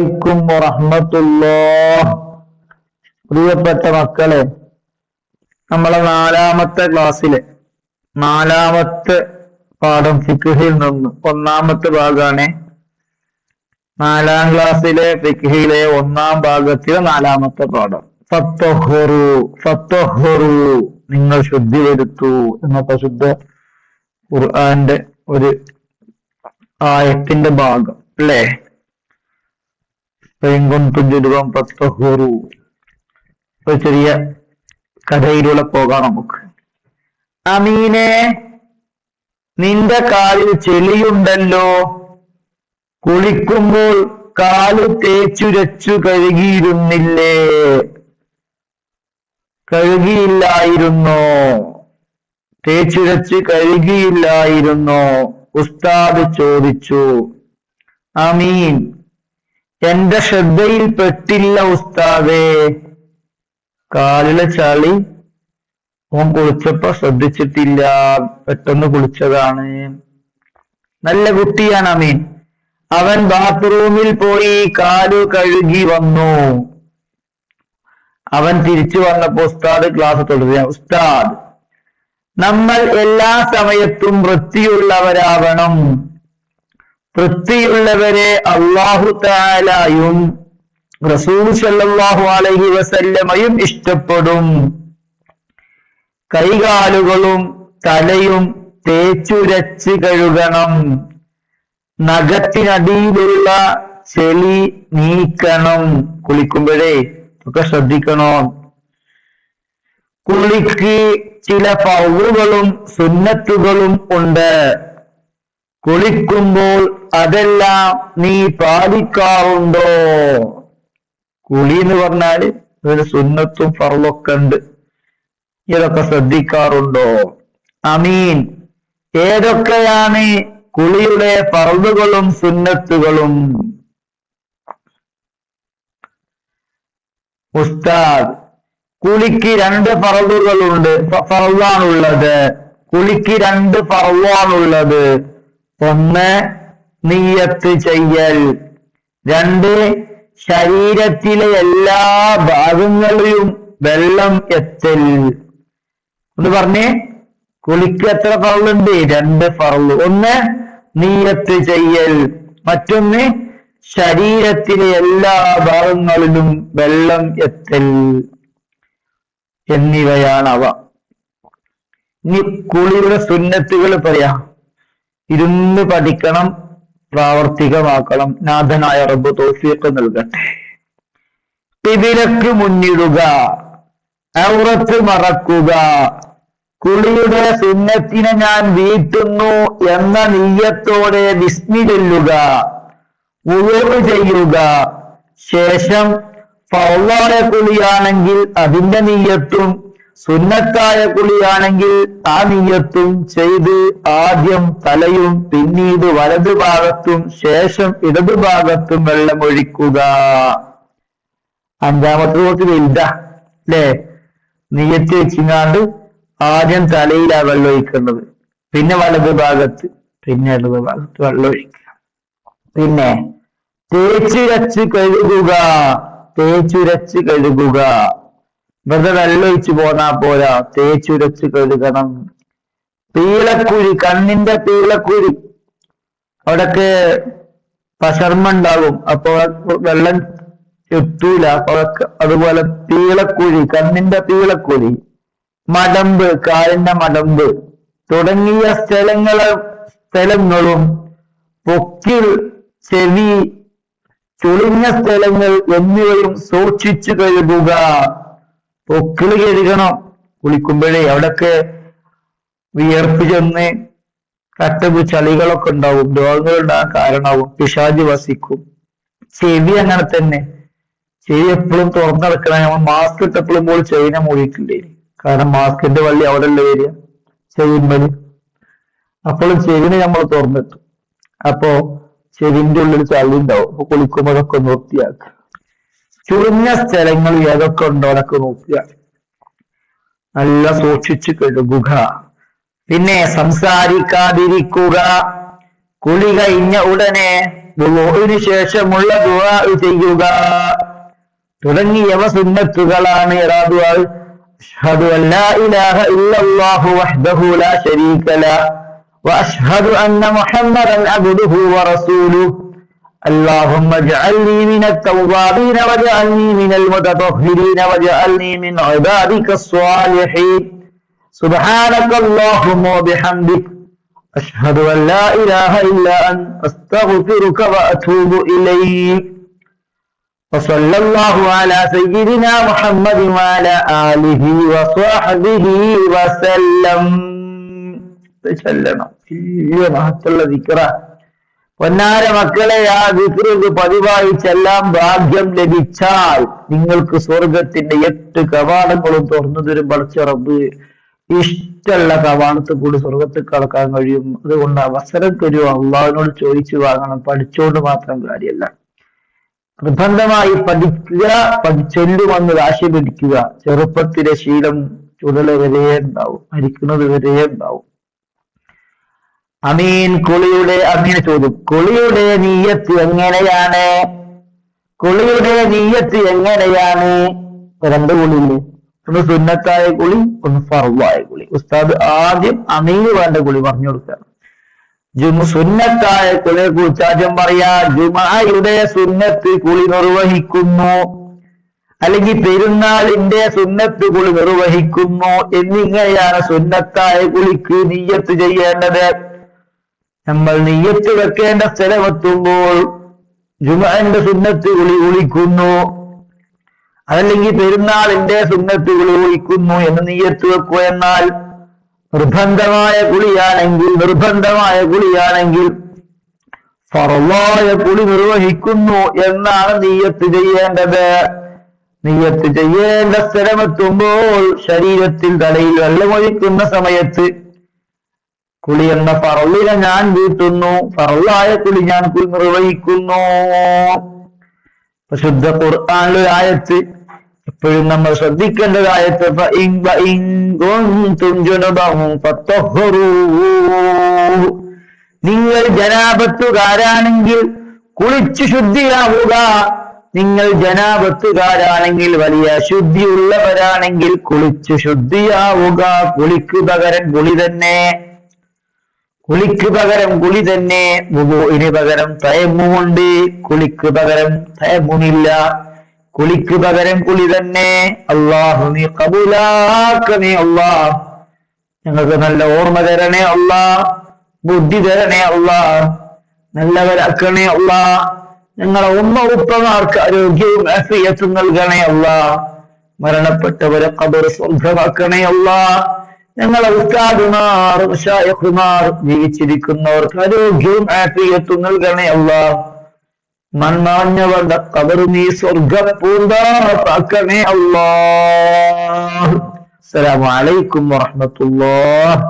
അലൈക്കും വറഹ്മത്തുള്ളാഹ്. പ്രിയപ്പെട്ട മക്കളെ, നമ്മളെ നാലാമത്തെ ക്ലാസ്സിലെ നാലാമത്തെ പാഠം ഫിഖ്ഹിൽ നിന്ന് ഒന്നാമത്തെ ഭാഗമാണ്. 4ാം ക്ലാസ്സിലെ ഫിഖ്ഹിലെ 1ാം ഭാഗത്തിലെ 4ാമത്തെ പാഠം. ഫത്തഹ്ഹറു, നിങ്ങൾ ശുദ്ധി വരുത്തൂ എന്ന പരിശുദ്ധ ഖുർആന്റെ ഒരു ആയത്തിന്റെ ഭാഗം അല്ലേ? ഒരു ചെറിയ കഥയിലൂടെ പോകാം നമുക്ക്. അമീനെ, നിന്റെ കാലിൽ ചെളിയുണ്ടല്ലോ. കുളിക്കുമ്പോൾ കാല് തേച്ചുരച്ചു കഴുകിയില്ലായിരുന്നോ? തേച്ചുരച്ച് കഴുകിയില്ലായിരുന്നോ? ഉസ്താദ് ചോദിച്ചു. അമീൻ, എന്റെ ശ്രദ്ധയിൽ പെട്ടില്ല ഉസ്താദേ. കാലിലെ ചളി ഓൻ കുളിച്ചപ്പോ ശ്രദ്ധിച്ചിട്ടില്ല, പെട്ടെന്ന് കുളിച്ചതാണ്. നല്ല കുട്ടിയാണ് അമീൻ. അവൻ ബാത്റൂമിൽ പോയി കാല് കഴുകി വന്നു. അവൻ തിരിച്ചു വന്നപ്പോ ഉസ്താദ് ക്ലാസ് തുടരുക. ഉസ്താദ്, നമ്മൾ എല്ലാ സമയത്തും വൃത്തിയുള്ളവരാവണം. വൃത്തിയുള്ളവരെ അല്ലാഹു തആലയും റസൂൽ സല്ലല്ലാഹു അലൈഹി വസല്ലമയും ഇഷ്ടപ്പെടും. കൈകാലുകളും തലയും തേച്ചുരച്ച് കഴുകണം. നഖത്തിനടിയിലുള്ള ചെളി നീക്കണം. കുളിക്കുമ്പോഴേ ഒക്കെ ശ്രദ്ധിക്കണം. കുളിക്ക് ചില ഫർളുകളും സുന്നത്തുകളും ഉണ്ട്. കുളിക്കുമ്പോൾ അതെല്ലാം നീ പാലിക്കാറുണ്ടോ? കുളി എന്ന് പറഞ്ഞാല് ഒരു സുന്നത്തും ഫർളൊക്കെ ഉണ്ട്. ഇതൊക്കെ ശ്രദ്ധിക്കാറുണ്ടോ? അമീൻ, ഏതൊക്കെയാണ് കുളിയുടെ ഫർളുകളും സുന്നത്തുകളും? ഉസ്താദ്, കുളിക്ക് 2 ഫർളുകളുണ്ട്, ഫർളാണുള്ളത്. കുളിക്ക് 2 ഫർളാണുള്ളത്. 1 നിയ്യത്ത് ചെയ്യൽ, 2 ശരീരത്തിലെ എല്ലാ ഭാഗങ്ങളിലും വെള്ളം എത്തൽ. ഒന്ന് പറഞ്ഞേ, കുളിക്ക് എത്ര ഫർളുണ്ട്? 2 ഫർള്. 1 നിയ്യത്ത് ചെയ്യൽ, മറ്റൊന്ന് ശരീരത്തിലെ എല്ലാ ഭാഗങ്ങളിലും വെള്ളം എത്തൽ എന്നിവയാണവ. ഇനി കുളിയുടെ സുന്നത്തുകൾ പറയാം. ഇരുന്ന് പഠിക്കണം, പ്രാവർത്തികമാക്കണം. നാഥനായ റബ്ബ് തൗഫീഖ് നൽകട്ടെ. ഖിബിലക്ക് മുന്നിടുക, ഔറത്ത് മറക്കുക. കുളിയുടെ സുന്നത്തിനെ ഞാൻ വീട്ടുന്നു എന്ന നിയ്യത്തോടെ ബിസ്മി ചൊല്ലുക. വുളൂ ചെയ്യുക. ശേഷം ഫർളായ കുളിയാണെങ്കിൽ അതിന്റെ നിയ്യത്തും, സുന്നത്തായ കുളിയാണെങ്കിൽ ആ നിയ്യത്തും ചെയ്ത് ആദ്യം തലയും പിന്നീട് വലതുഭാഗത്തും ശേഷം ഇടതുഭാഗത്തും വെള്ളമൊഴിക്കുക. 5ാമത്തെ കുറച്ച് വലുതാ അല്ലേ? നിയ്യത്ത് വെച്ചിങ്ങാണ്ട് ആദ്യം തലയിലാ വെള്ളം ഒഴിക്കേണ്ടത്, പിന്നെ വലതുഭാഗത്ത്, പിന്നെ ഇടതുഭാഗത്ത് വെള്ളം ഒഴിക്കുക. പിന്നെ തേച്ചുരച്ച് കഴുകുക. തേച്ചുരച്ച് കഴുകുക. വെറുതെ വെള്ളം ഒഴിച്ചു പോന്നാ പോരാ, തേച്ചുരച്ച് കഴുകണം. പീളക്കുഴി, കണ്ണിന്റെ പീളക്കുഴി, അവിടൊക്കെ പശർമ്മ ഉണ്ടാകും, അപ്പൊ വെള്ളം എത്തൂല. അതുപോലെ പീളക്കുഴി, കണ്ണിന്റെ പീളക്കുഴി, മടമ്പ്, കാലിന്റെ മടമ്പ് തുടങ്ങിയ സ്ഥലങ്ങളും പൊക്കിൾ, ചെവി, ചുളിഞ്ഞ സ്ഥലങ്ങൾ എന്നിവയും സൂക്ഷിച്ചു കഴുകുക. പൊക്കിള് കഴുകണം കുളിക്കുമ്പോഴേ. അവിടൊക്കെ വിയർപ്പ് ചെന്ന് കട്ടപ്പ് ചളികളൊക്കെ ഉണ്ടാവും, രോഗങ്ങൾ ഉണ്ടാകാൻ കാരണമാവും, പിശാച് വസിക്കും. ചെവി അങ്ങനെ തന്നെ. ചെവി എപ്പോഴും തുറന്നിടക്കണം. നമ്മൾ മാസ്ക് ഇട്ടപ്പോഴും പോലും ചെവിനെ മൂടിയിട്ടില്ലേ? കാരണം മാസ്കിന്റെ വള്ളി അവിടെ ഉള്ള ഏരിയ ചെവിന്മേല്. അപ്പോഴും ചെവിനെ നമ്മൾ തുറന്നിട്ടു. അപ്പോ ചെവിന്റെ ഉള്ളിൽ ചളി ഉണ്ടാവും. അപ്പൊ കുളിക്കുമ്പോഴൊക്കെ ഒന്ന് വൃത്തിയാക്കുക. ചുരുങ്ങിയ സ്ഥലങ്ങൾ ഏതൊക്കെ ഉണ്ടോ അതൊക്കെ നോക്കുക. നല്ല സൂക്ഷിച്ചു കഴുകുക. പിന്നെ സംസാരിക്കാതിരിക്കുക. കുളി കഴിഞ്ഞ ഉടനെ വുളൂഇന് ശേഷമുള്ള ദുആ ചെയ്യുക തുടങ്ങിയവ സുന്നത്തുകളാണ്. ദുആ അഷ്ഹദു അൻ ലാ ഇലാഹ ഇല്ലല്ലാഹു വഹ്ദഹു ലാ ശരീക ലഹു وأشهد أن محمدا عبده ورسوله اللهم اجعلني من التوابين واجعلني من المتطهرين واجعلني من عبادك الصالحين سبحانك اللهم وبحمدك أشهد أن لا إله إلا أنت أستغفرك وأتوب إليك وصلى الله على سيدنا محمد وعلى آله وصحبه وسلم. ചെല്ലണം. വലിയ മഹത്തുള്ള ദിക്റ. പൊന്നാര മക്കളെ, ആ ദിക്റ് പതിവായി ചെല്ലാൻ ഭാഗ്യം ലഭിച്ചാൽ നിങ്ങൾക്ക് സ്വർഗത്തിന്റെ 8 കവാടങ്ങളും തുറന്നു തരും പടച്ച റബ്ബ്. ഇഷ്ടമുള്ള കവാടത്തിൽ കൂടി സ്വർഗത്തിൽ കടക്കാൻ കഴിയും. അതുകൊണ്ട് അവസരം തരുമോ അള്ളാഹുവിനോട് ചോദിച്ചു വാങ്ങണം. പഠിച്ചോണ്ട് മാത്രം കാര്യമല്ല, നിർബന്ധമായി പഠിക്കുക, ചൊല്ലുമെന്ന് വാശി പിടിക്കുക. ചെറുപ്പത്തിലെ ശീലം ചുടല് വരെ ഉണ്ടാവും, മരിക്കുന്നത് വരെ ഉണ്ടാവും. അമീൻ. അമീൻ ചോദ്യം, കുളിയുടെ നിയ്യത്ത് എങ്ങനെയാണ്? കുളിയുടെ നിയ്യത്ത് എങ്ങനെയാണ്? 2 കുളിയില്ലേ, ഒന്ന് സുന്നത്തായ കുളി, ഒന്ന് ഫർളായ കുളി. ഉസ്താദ് ആദ്യം അമീന് വേണ്ട കുളി പറഞ്ഞു കൊടുക്കുകയാണ്. സുന്നത്തായ കുളിയെ കുറിച്ച് ആദ്യം പറയാ. ജുമുഅയുടെ സുന്നത്ത് കുളി നിർവഹിക്കുന്നു, അല്ലെങ്കിൽ പെരുന്നാളിന്റെ സുന്നത്ത് കുളി നിർവഹിക്കുന്നു എന്നിങ്ങനെയാണ് സുന്നത്തായ കുളിക്ക് നിയ്യത്ത് ചെയ്യേണ്ടത്. നമ്മൾ നിയ്യത്ത് വെക്കേണ്ട സ്ഥലമെത്തുമ്പോൾ ജുമുഅന്റെ സുന്നത്ത് കുളി കുളിക്കുന്നു, അതല്ലെങ്കിൽ പെരുന്നാളിന്റെ സുന്നത്ത് കുളി കുളിക്കുന്നു എന്ന് നിയ്യത്ത് വെക്കുക. എന്നാൽ നിർബന്ധമായ കുളിയാണെങ്കിൽ ഫർളായ കുളി നിർവഹിക്കുന്നു എന്നാണ് നിയ്യത്ത് ചെയ്യേണ്ടത്. നിയ്യത്ത് ചെയ്യേണ്ട സ്ഥലമെത്തുമ്പോൾ ശരീരത്തിൽ തലയിൽ വെള്ളമൊഴിക്കുന്ന സമയത്ത് കുളി എന്ന ഫർളിനെ ഞാൻ വീട്ടുന്നു, ഫർളായ കുളി ഞാൻ നിർവഹിക്കുന്നു. പ്രശുദ്ധ ഖുർആനിലെ ആയത്ത് എപ്പോഴും നമ്മൾ ശ്രദ്ധിക്കേണ്ടത് ആയത്ത് നിങ്ങൾ ജനാപത്തുകാരാണെങ്കിൽ കുളിച്ചു ശുദ്ധിയാവുക. നിങ്ങൾ ജനാപത്തുകാരാണെങ്കിൽ, വലിയ ശുദ്ധിയുള്ളവരാണെങ്കിൽ കുളിച്ചു ശുദ്ധിയാവുക. കുളിക്ക് പകരം കുളി തന്നെ. വുളൂഇന് പകരം തയമ്മുമുണ്ട്, കുളിക്ക് പകരം തയമ്മുമില്ല. കുളിക്ക് പകരം കുളി തന്നെ. അല്ലാഹു നീ ഖബൂലാക്കണേ അല്ലാഹ്. ഞങ്ങൾക്ക് നല്ല ഓർമ്മ തരണേ അല്ലാഹ്, ബുദ്ധി തരണേ അല്ലാഹ്, നല്ലവരാക്കണേ അല്ലാഹ്. ഞങ്ങളെ ഉമ്മ ഉപ്പമാർക്ക് ആരോഗ്യവും ആഫിയത്തും നൽകണേ അല്ലാഹ്. മരണപ്പെട്ടവരെ ഖബർ സ്വർഗ്ഗമാക്കണേ അല്ലാഹ്. ഞങ്ങളെ ഉസ്താദുമാർ, മശായിഖുമാർ, ജീവിച്ചിരിക്കുന്നവർക്ക് ആരോഗ്യവും ആഫിയത്തും നൽകണേ അല്ലാഹ്. മൺമാഞ്ഞവരുടെ ഖബർ നീ സ്വർഗ്ഗ പൂന്താക്കണേ അല്ലാഹ്. അസ്സലാമു അലൈക്കും വറഹ്മത്തുള്ളാഹി.